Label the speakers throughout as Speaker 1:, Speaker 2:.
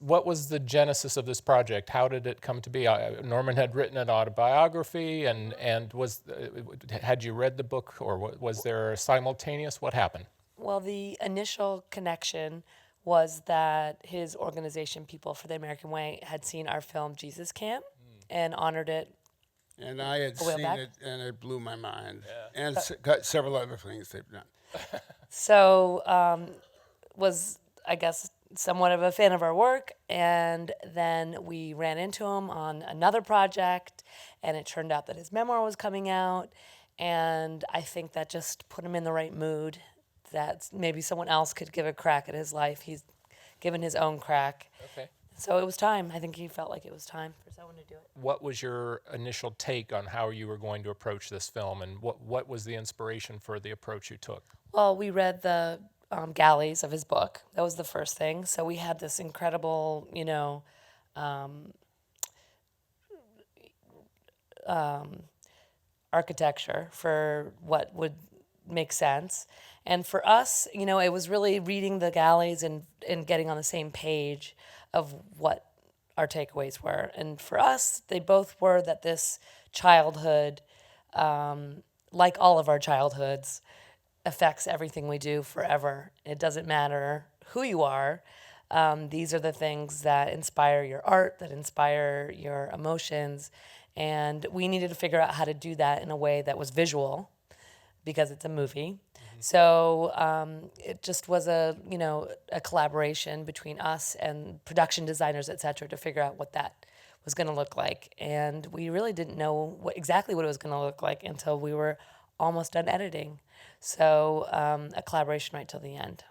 Speaker 1: What was the genesis of this project? How did it come to be? Norman had written an autobiography, and had you read the book, or was there a simultaneous? What happened?
Speaker 2: Well, the initial connection was that his organization, People for the American Way, had seen our film Jesus Camp and honored it
Speaker 3: And I had
Speaker 2: a while
Speaker 3: seen
Speaker 2: back.
Speaker 3: it, and it blew my mind. And got several other things they've done.
Speaker 2: So was, I guess, somewhat of a fan of our work, and then we ran into him on another project, and it turned out that his memoir was coming out, and I think that just put him in the right mood, that maybe someone else could give a crack at his life. He's given his own crack.
Speaker 1: Okay.
Speaker 2: So it was time. I think he felt like it was time for someone to do it.
Speaker 1: What was your initial take on how you were going to approach this film, and what was the inspiration for the approach you took?
Speaker 2: Well, we read the galleys of his book. That was the first thing. So we had this incredible, architecture for what would make sense. And for us, it was really reading the galleys and getting on the same page of what our takeaways were. And for us, they both were that this childhood, like all of our childhoods, affects everything we do forever. It doesn't matter who you are. These are the things that inspire your art, that inspire your emotions. And we needed to figure out how to do that in a way that was visual because it's a movie. So it just was a collaboration between us and production designers, et cetera, to figure out what that was going to look like. And we really didn't know exactly what it was going to look like until we were almost done editing. So a collaboration right till the end.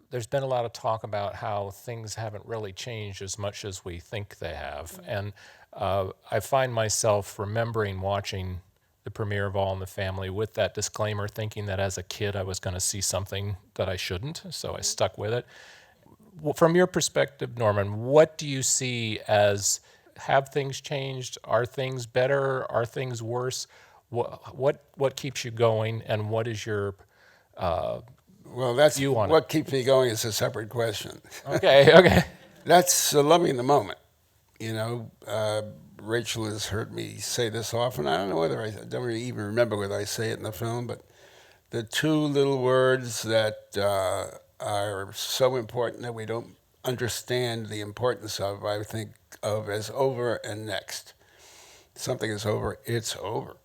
Speaker 1: There's been a lot of talk about how things haven't really changed as much as we think they have. And I find myself remembering watching the premiere of All in the Family with that disclaimer, thinking that as a kid I was going to see something that I shouldn't, so I stuck with it. From your perspective, Norman, what do you see as, have things changed? Are things better? Are things worse? What keeps you going, and what is your
Speaker 3: Well, that's
Speaker 1: view on it?
Speaker 3: what keeps me going is a separate question.
Speaker 1: Okay.
Speaker 3: That's loving the moment. Rachel has heard me say this often. I don't know whether I don't really even remember whether I say it in the film, but the two little words that are so important that we don't understand the importance of, I think of as over and next. Something is over, it's over.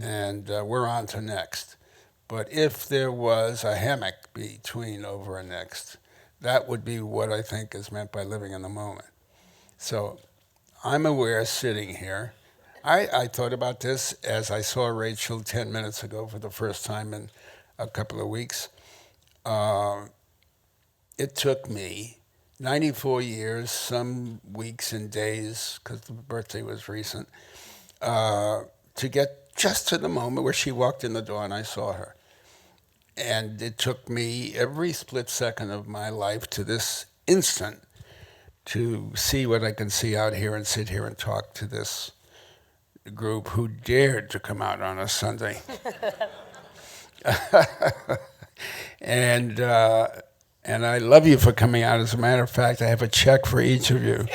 Speaker 3: And we're on to next. But if there was a hammock between over and next, that would be what I think is meant by living in the moment. So I'm aware sitting here. I thought about this as I saw Rachel 10 minutes ago for the first time in a couple of weeks. It took me 94 years, some weeks and days, because the birthday was recent, to get just to the moment where she walked in the door and I saw her. And it took me every split second of my life to this instant to see what I can see out here and sit here and talk to this group who dared to come out on a Sunday. and I love you for coming out. As a matter of fact, I have a check for each of you.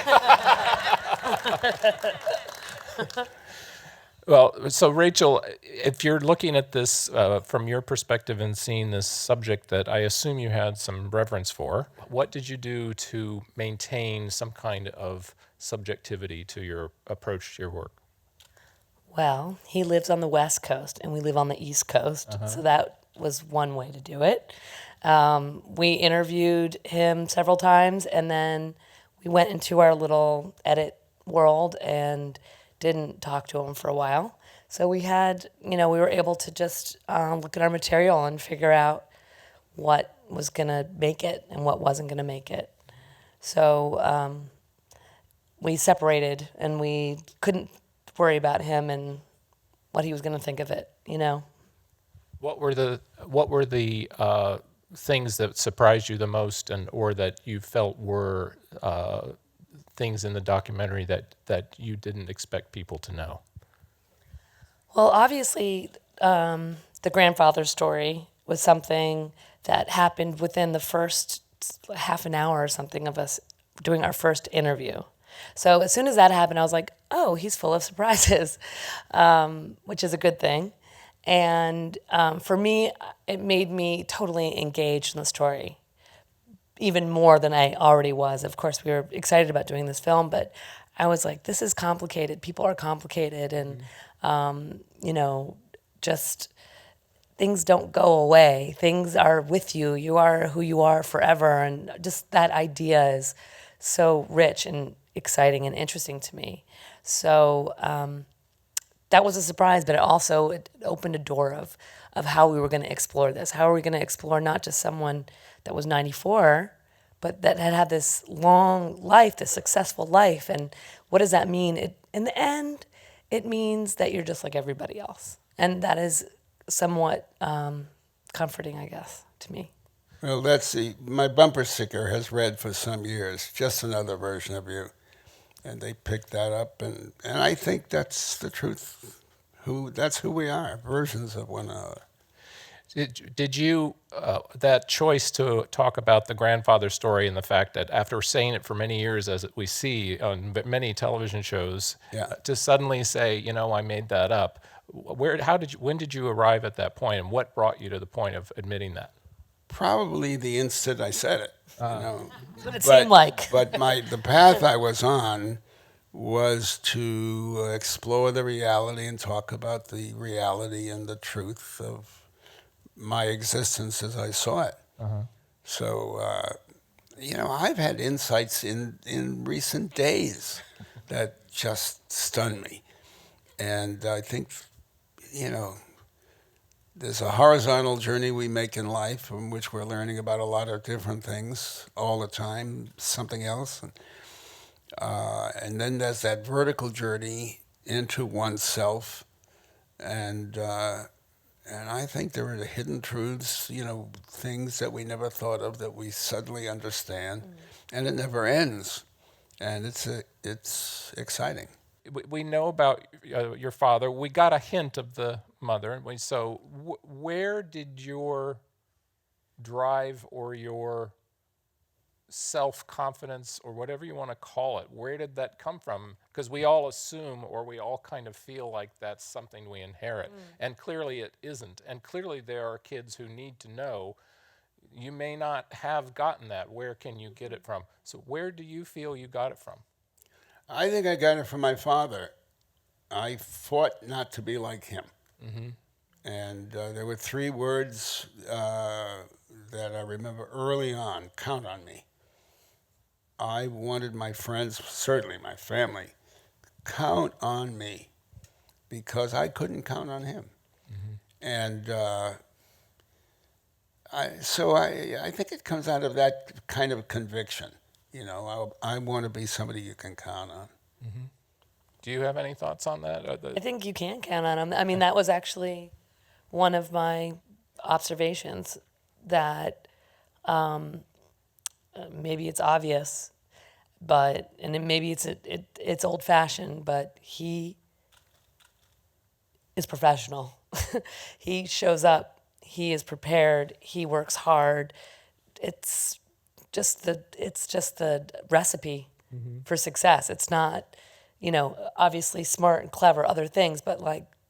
Speaker 1: Well, so Rachel, if you're looking at this from your perspective and seeing this subject that I assume you had some reverence for, what did you do to maintain some kind of subjectivity to your approach to your work?
Speaker 2: Well, he lives on the West Coast and we live on the East Coast. So that was one way to do it. We interviewed him several times and then we went into our little edit world and didn't talk to him for a while. So we had, we were able to just look at our material and figure out what was going to make it and what wasn't going to make it. So we separated and we couldn't worry about him and what he was going to think of it,
Speaker 1: What were the things that surprised you the most, and or that you felt were things in the documentary that you didn't expect people to know?
Speaker 2: Well, obviously, the grandfather story was something that happened within the first half an hour or something of us doing our first interview. So as soon as that happened, I was like, oh, he's full of surprises, which is a good thing. And for me, it made me totally engaged in the story, even more than I already was. Of course, we were excited about doing this film, but I was like, this is complicated. People are complicated, and just things don't go away. Things are with you. You are who you are forever, and just that idea is so rich and exciting and interesting to me. So that was a surprise, but it opened a door of how we were going to explore this. How are we going to explore not just someone that was 94, but that had this long life, this successful life, and what does that mean? In the end, it means that you're just like everybody else, and that is somewhat comforting, I guess, to me.
Speaker 3: Well, my bumper sticker has read for some years, just another version of you. And they picked that up, and I think that's the truth. That's who we are, versions of one another.
Speaker 1: Did you, that choice to talk about the grandfather story and the fact that after saying it for many years, as we see on many television shows,
Speaker 3: Yeah.
Speaker 1: to suddenly say, I made that up, when did you arrive at that point, and what brought you to the point of admitting that?
Speaker 3: Probably the instant I said it.
Speaker 2: That's what it seemed like.
Speaker 3: But the path I was on was to explore the reality and talk about the reality and the truth of my existence as I saw it. So, I've had insights in recent days that just stun me. And I think, there's a horizontal journey we make in life from which we're learning about a lot of different things all the time, something else. And then there's that vertical journey into oneself. And I think there are the hidden truths, things that we never thought of that we suddenly understand. And it never ends. And it's exciting.
Speaker 1: We know about your father. We got a hint of the mother. Where did your drive or your self-confidence, or whatever you want to call it, where did that come from? Because we all assume, or we all kind of feel like that's something we inherit. And clearly it isn't. And clearly there are kids who need to know, you may not have gotten that. Where can you get it from? So where do you feel you got it from?
Speaker 3: I think I got it from my father. I fought not to be like him. And there were 3 words that I remember early on: count on me. I wanted my friends, certainly my family, count on me, because I couldn't count on him. And I think it comes out of that kind of conviction. I want to be somebody you can count on.
Speaker 1: Do you have any thoughts on that?
Speaker 2: I think you can count on him. I mean, that was actually one of my observations, that maybe it's obvious, maybe it's old-fashioned, but he is professional. He shows up. He is prepared. He works hard. It's just the recipe for success. It's not, obviously smart and clever, other things, but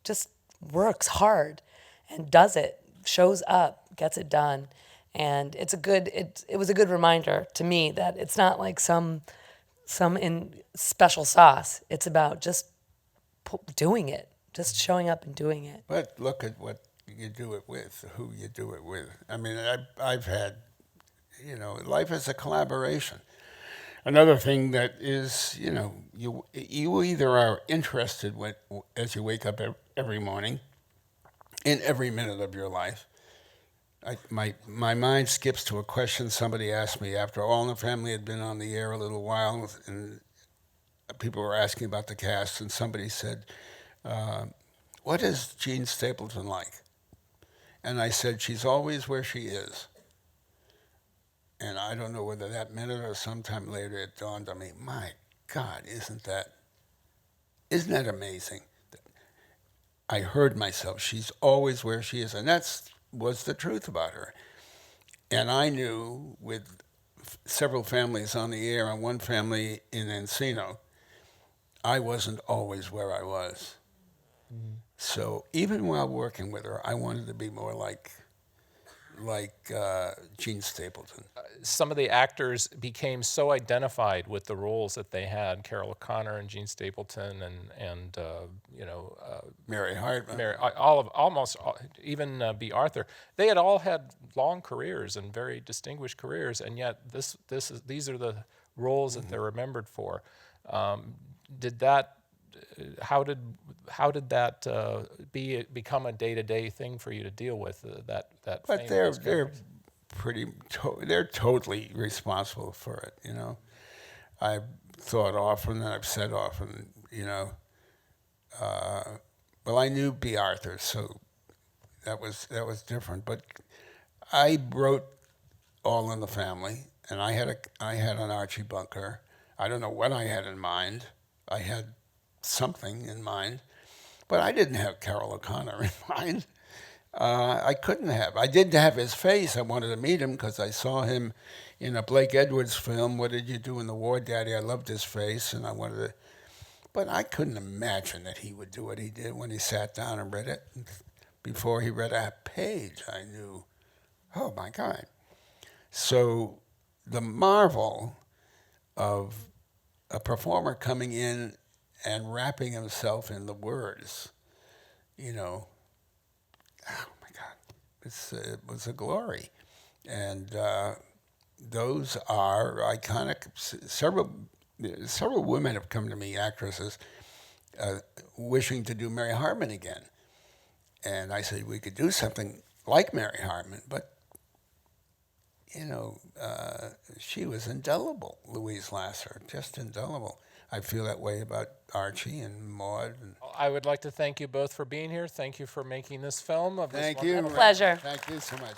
Speaker 2: just works hard and does it, shows up, gets it done. And it was a good reminder to me that it's not like some in special sauce. It's about just doing it, just showing up and doing it.
Speaker 3: But look at what you do it with, who you do it with. I mean, I've had, life is a collaboration. Another thing that is, you either are interested as you wake up every morning, in every minute of your life. My mind skips to a question somebody asked me after All in the Family had been on the air a little while, and people were asking about the cast, and somebody said, what is Jean Stapleton like? And I said, she's always where she is. And I don't know whether that minute or sometime later it dawned on me, my God, isn't that amazing? I heard myself, she's always where she is. And that was the truth about her. And I knew with several families on the air and one family in Encino, I wasn't always where I was. So even while working with her, I wanted to be more like Gene Stapleton.
Speaker 1: Some of the actors became so identified with the roles that they had, Carol O'Connor and Gene Stapleton and
Speaker 3: Mary Hartman.
Speaker 1: even B. Arthur. They had all had long careers and very distinguished careers, and yet these are the roles that they're remembered for. Did that? How did that become a day-to-day thing for you to deal with that
Speaker 3: But
Speaker 1: fame?
Speaker 3: they're they're totally responsible for it. You know, I've thought often and I've said often. You know, well, I knew B. Arthur, so that was different. But I wrote All in the Family, and I had an Archie Bunker. I don't know what I had in mind. I had something in mind, but I didn't have Carol O'Connor in mind. I couldn't have. I did have his face. I wanted to meet him because I saw him in a Blake Edwards film, What Did You Do in the War, Daddy? I loved his face, and I wanted to. But I couldn't imagine that he would do what he did when he sat down and read it. Before he read a page, I knew, oh my God. So the marvel of a performer coming in and wrapping himself in the words, you know, oh my God, it was a glory. And those are iconic. Several women have come to me, actresses, wishing to do Mary Hartman again. And I said, we could do something like Mary Hartman, but you know, she was indelible, Louise Lasser, just indelible. I feel that way about Archie and Maude. And
Speaker 1: I would like to thank you both for being here. Thank you for making this film.
Speaker 3: thank you.
Speaker 2: Pleasure.
Speaker 3: Thank you so much.